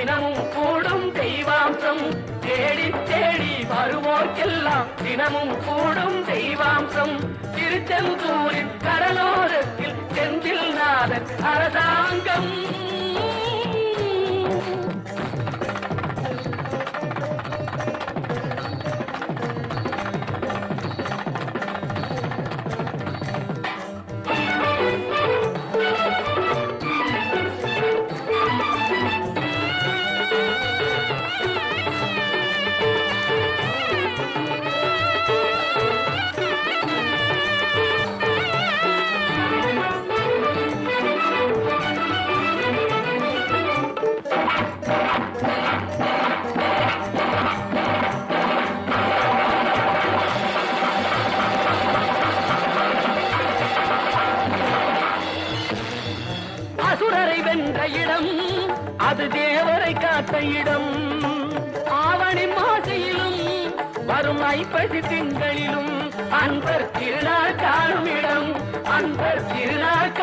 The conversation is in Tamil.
தினமும் கூடும் தெய்வாம்சம் தேடி தேடி வருவோர்க்கெல்லாம் தினமும் கூடும் தெய்வாம்சம் திருச்செந்தூரின் கடலோரத்தில் செந்தில் நாதன் அரசாங்கம். அசுரரை வென்ற இடம் அது தேவரை காத்த இடம். ஆவணி மாசையிலும் வரும் ஐப்பசி திங்களிலும் அன்பர் திருநாள் காணும் இடம். அன்பர் திருநாள்